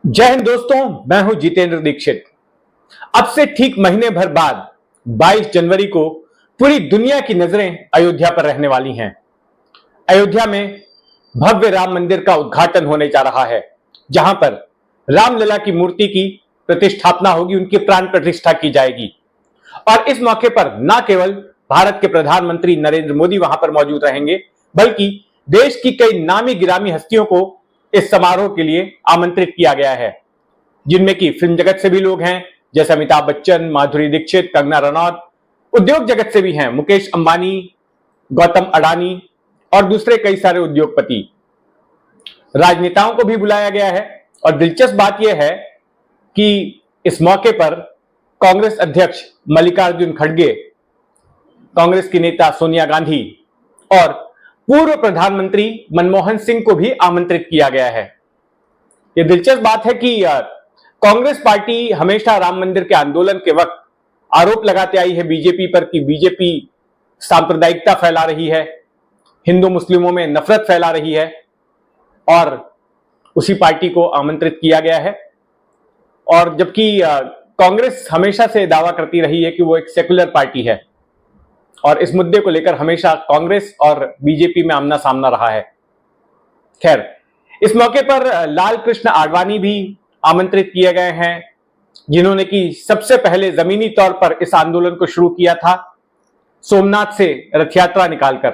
जय हिंद दोस्तों, मैं हूं जितेंद्र दीक्षित। अब से ठीक महीने भर बाद 22 जनवरी को पूरी दुनिया की नजरें अयोध्या पर रहने वाली हैं। अयोध्या में भव्य राम मंदिर का उद्घाटन होने जा रहा है, जहां पर रामलला की मूर्ति की प्रतिष्ठापना होगी, उनकी प्राण प्रतिष्ठा की जाएगी। और इस मौके पर न केवल भारत के प्रधानमंत्री नरेंद्र मोदी वहां पर मौजूद रहेंगे, बल्कि देश की कई नामी गिरामी हस्तियों को इस समारोह के लिए आमंत्रित किया गया है, जिनमें कि फिल्म जगत से भी लोग हैं, जैसे अमिताभ बच्चन, माधुरी दीक्षित, कंगना रनौत। उद्योग जगत से भी हैं, मुकेश अंबानी, गौतम अडानी और दूसरे कई सारे उद्योगपति। राजनेताओं को भी बुलाया गया है। और दिलचस्प बात यह है कि इस मौके पर कांग्रेस अध्यक्ष मल्लिकार्जुन खड़गे, कांग्रेस की नेता सोनिया गांधी और पूर्व प्रधानमंत्री मनमोहन सिंह को भी आमंत्रित किया गया है। यह दिलचस्प बात है कि कांग्रेस पार्टी हमेशा राम मंदिर के आंदोलन के वक्त आरोप लगाते आई है बीजेपी पर कि बीजेपी सांप्रदायिकता फैला रही है, हिंदू मुस्लिमों में नफरत फैला रही है, और उसी पार्टी को आमंत्रित किया गया है। और जबकि कांग्रेस हमेशा से दावा करती रही है कि वो एक सेकुलर पार्टी है, और इस मुद्दे को लेकर हमेशा कांग्रेस और बीजेपी में आमना सामना रहा है। खैर, इस मौके पर लाल कृष्ण आडवाणी भी आमंत्रित किए गए हैं, जिन्होंने कि सबसे पहले जमीनी तौर पर इस आंदोलन को शुरू किया था, सोमनाथ से रथ यात्रा निकालकर।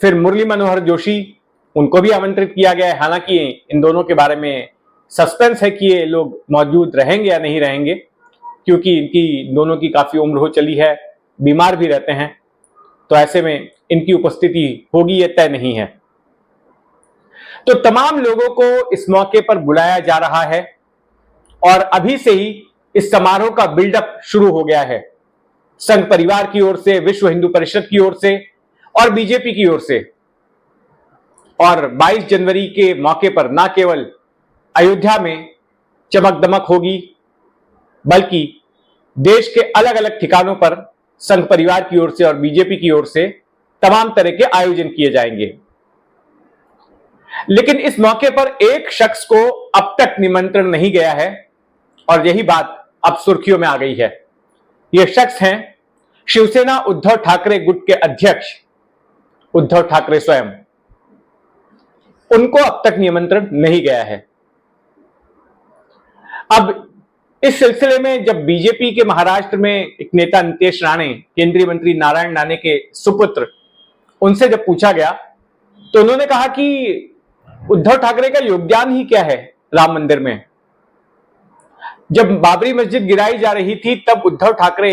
फिर मुरली मनोहर जोशी, उनको भी आमंत्रित किया गया है। हालांकि इन दोनों के बारे में सस्पेंस है कि ये लोग मौजूद रहेंगे या नहीं रहेंगे, क्योंकि इनकी दोनों की काफी उम्र हो चली है, बीमार भी रहते हैं, तो ऐसे में इनकी उपस्थिति होगी ये तय नहीं है। तो तमाम लोगों को इस मौके पर बुलाया जा रहा है और अभी से ही इस समारोह का बिल्डअप शुरू हो गया है। संघ परिवार की ओर से, विश्व हिंदू परिषद की ओर से और बीजेपी की ओर से। और 22 जनवरी के मौके पर न केवल अयोध्या में चमक दमक होगी, बल्कि देश के अलग अलग ठिकानों पर संघ परिवार की ओर से और बीजेपी की ओर से तमाम तरह के आयोजन किए जाएंगे। लेकिन इस मौके पर एक शख्स को अब तक निमंत्रण नहीं गया है, और यही बात अब सुर्खियों में आ गई है। यह शख्स हैं शिवसेना उद्धव ठाकरे गुट के अध्यक्ष उद्धव ठाकरे स्वयं। उनको अब तक निमंत्रण नहीं गया है। अब इस सिलसिले में जब बीजेपी के महाराष्ट्र में एक नेता नितेश राणे, केंद्रीय मंत्री नारायण राणे के सुपुत्र, उनसे जब पूछा गया तो उन्होंने कहा कि उद्धव ठाकरे का योगदान ही क्या है राम मंदिर में। जब बाबरी मस्जिद गिराई जा रही थी, तब उद्धव ठाकरे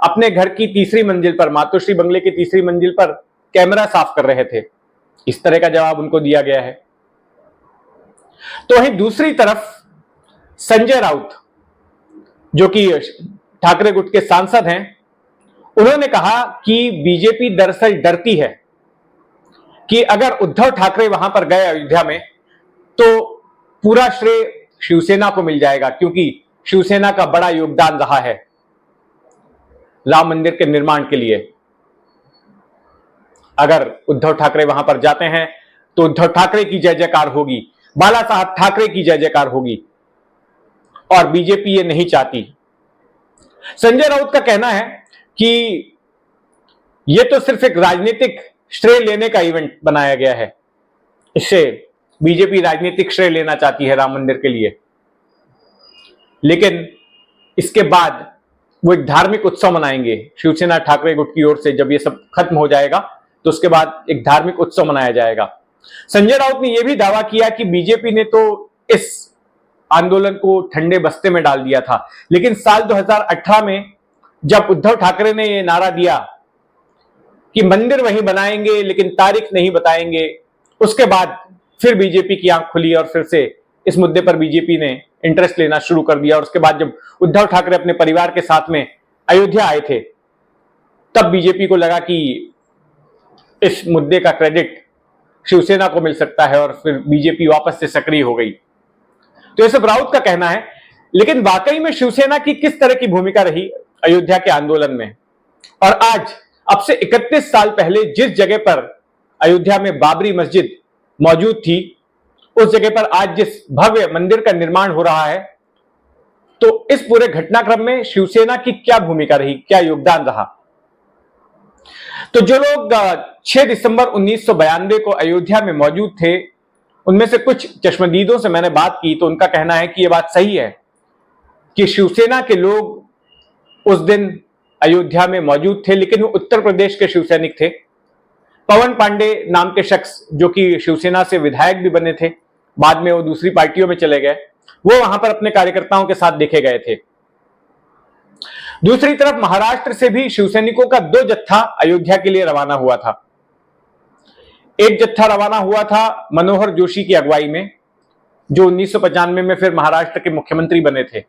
अपने घर की तीसरी मंजिल पर, मातोश्री बंगले की तीसरी मंजिल पर कैमरा साफ कर रहे थे। इस तरह का जवाब उनको दिया गया है। तो वहीं दूसरी तरफ संजय राउत, जो कि ठाकरे गुट के सांसद हैं, उन्होंने कहा कि बीजेपी दरअसल डरती है कि अगर उद्धव ठाकरे वहां पर गए अयोध्या में, तो पूरा श्रेय शिवसेना को मिल जाएगा, क्योंकि शिवसेना का बड़ा योगदान रहा है राम मंदिर के निर्माण के लिए। अगर उद्धव ठाकरे वहां पर जाते हैं तो उद्धव ठाकरे की जय जयकार होगी, बाला साहब ठाकरे की जय जयकार होगी, और बीजेपी ये नहीं चाहती। संजय राउत का कहना है कि यह तो सिर्फ एक राजनीतिक श्रेय लेने का इवेंट बनाया गया है, इससे बीजेपी राजनीतिक श्रेय लेना चाहती है राम मंदिर के लिए, लेकिन इसके बाद वो एक धार्मिक उत्सव मनाएंगे शिवसेना ठाकरे गुट की ओर से। जब ये सब खत्म हो जाएगा तो उसके बाद एक धार्मिक उत्सव मनाया जाएगा। संजय राउत ने यह भी दावा किया कि बीजेपी ने तो इस आंदोलन को ठंडे बस्ते में डाल दिया था, लेकिन साल 2018 में जब उद्धव ठाकरे ने यह नारा दिया कि मंदिर वहीं बनाएंगे लेकिन तारीख नहीं बताएंगे, उसके बाद फिर बीजेपी की आंख खुली और फिर से इस मुद्दे पर बीजेपी ने इंटरेस्ट लेना शुरू कर दिया। और उसके बाद जब उद्धव ठाकरे अपने परिवार के साथ में अयोध्या आए थे, तब बीजेपी को लगा कि इस मुद्दे का क्रेडिट शिवसेना को मिल सकता है, और फिर बीजेपी वापस से सक्रिय हो गई। तो यह सब राउत का कहना है। लेकिन वाकई में शिवसेना की किस तरह की भूमिका रही अयोध्या के आंदोलन में? और आज अब से 31 साल पहले जिस जगह पर अयोध्या में बाबरी मस्जिद मौजूद थी, उस जगह पर आज जिस भव्य मंदिर का निर्माण हो रहा है, तो इस पूरे घटनाक्रम में शिवसेना की क्या भूमिका रही, क्या योगदान रहा? तो जो लोग 6 दिसंबर 1992 को अयोध्या में मौजूद थे, उनमें से कुछ चश्मदीदों से मैंने बात की, तो उनका कहना है कि यह बात सही है कि शिवसेना के लोग उस दिन अयोध्या में मौजूद थे, लेकिन वो उत्तर प्रदेश के शिवसैनिक थे। पवन पांडे नाम के शख्स, जो कि शिवसेना से विधायक भी बने थे, बाद में वो दूसरी पार्टियों में चले गए, वो वहां पर अपने कार्यकर्ताओं के साथ देखे गए थे। दूसरी तरफ महाराष्ट्र से भी शिवसैनिकों का 2 जत्था अयोध्या के लिए रवाना हुआ था। एक जत्था रवाना हुआ था मनोहर जोशी की अगुवाई में, जो 1995 में फिर महाराष्ट्र के मुख्यमंत्री बने थे,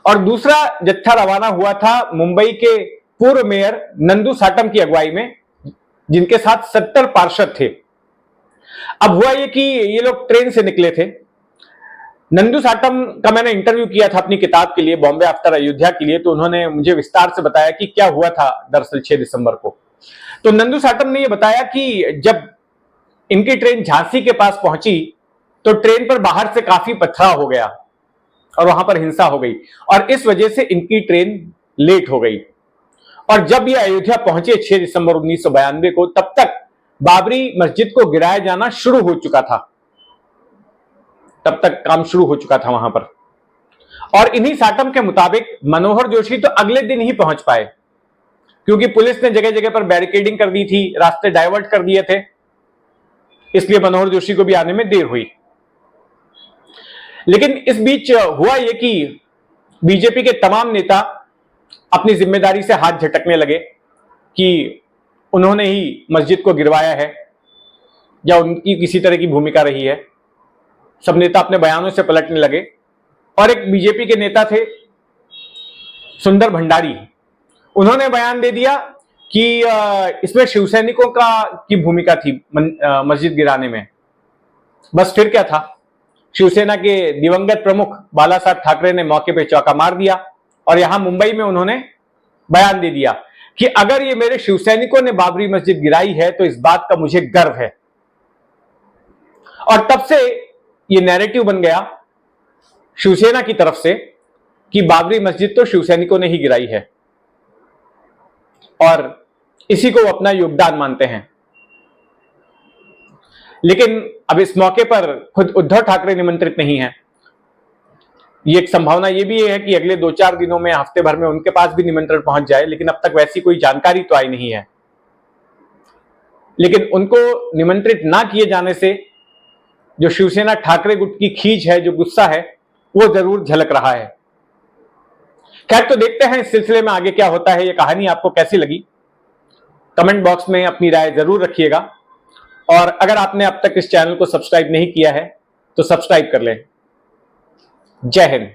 और दूसरा जत्था रवाना हुआ था मुंबई के पूर्व मेयर नंदू साटम की अगुवाई में, जिनके साथ 70 पार्षद थे। अब हुआ ये कि ये लोग ट्रेन से निकले थे। नंदू साटम का मैंने इंटरव्यू किया था अपनी किताब के लिए, बॉम्बे आफ्टर अयोध्या के लिए, तो उन्होंने मुझे विस्तार से बताया कि क्या हुआ था दरअसल 6 दिसंबर को। तो नंदू साटम ने यह बताया कि जब इनकी ट्रेन झांसी के पास पहुंची, तो ट्रेन पर बाहर से काफी पथराव हो गया और वहां पर हिंसा हो गई, और इस वजह से इनकी ट्रेन लेट हो गई। और जब ये अयोध्या पहुंचे 6 दिसंबर 1992 को, तब तक बाबरी मस्जिद को गिराया जाना शुरू हो चुका था, तब तक काम शुरू हो चुका था वहां पर। और इन्हीं साटम के मुताबिक मनोहर जोशी तो अगले दिन ही पहुंच पाए, क्योंकि पुलिस ने जगह जगह पर बैरिकेडिंग कर दी थी, रास्ते डाइवर्ट कर दिए थे, इसलिए मनोहर जोशी को भी आने में देर हुई। लेकिन इस बीच हुआ यह कि बीजेपी के तमाम नेता अपनी जिम्मेदारी से हाथ झटकने लगे कि उन्होंने ही मस्जिद को गिरवाया है या उनकी किसी तरह की भूमिका रही है। सब नेता अपने बयानों से पलटने लगे, और एक बीजेपी के नेता थे सुंदर भंडारी, उन्होंने बयान दे दिया कि इसमें शिवसैनिकों की भूमिका थी मस्जिद गिराने में। बस फिर क्या था, शिवसेना के दिवंगत प्रमुख बाला साहब ठाकरे ने मौके पे चौका मार दिया, और यहां मुंबई में उन्होंने बयान दे दिया कि अगर ये मेरे शिवसैनिकों ने बाबरी मस्जिद गिराई है तो इस बात का मुझे गर्व है। और तब से ये नैरेटिव बन गया शिवसेना की तरफ से कि बाबरी मस्जिद तो शिवसैनिकों ने ही गिराई है, और इसी को वो अपना योगदान मानते हैं। लेकिन अब इस मौके पर खुद उद्धव ठाकरे निमंत्रित नहीं है। ये एक संभावना ये भी है कि अगले 2-4 दिनों में, हफ्ते भर में उनके पास भी निमंत्रण पहुंच जाए, लेकिन अब तक वैसी कोई जानकारी तो आई नहीं है। लेकिन उनको निमंत्रित ना किए जाने से जो शिवसेना ठाकरे गुट की खींच है, जो गुस्सा है, वो जरूर झलक रहा है। खैर, तो देखते हैं इस सिलसिले में आगे क्या होता है। ये कहानी आपको कैसी लगी, कमेंट बॉक्स में अपनी राय जरूर रखिएगा, और अगर आपने अब तक इस चैनल को सब्सक्राइब नहीं किया है तो सब्सक्राइब कर लें। जय हिंद।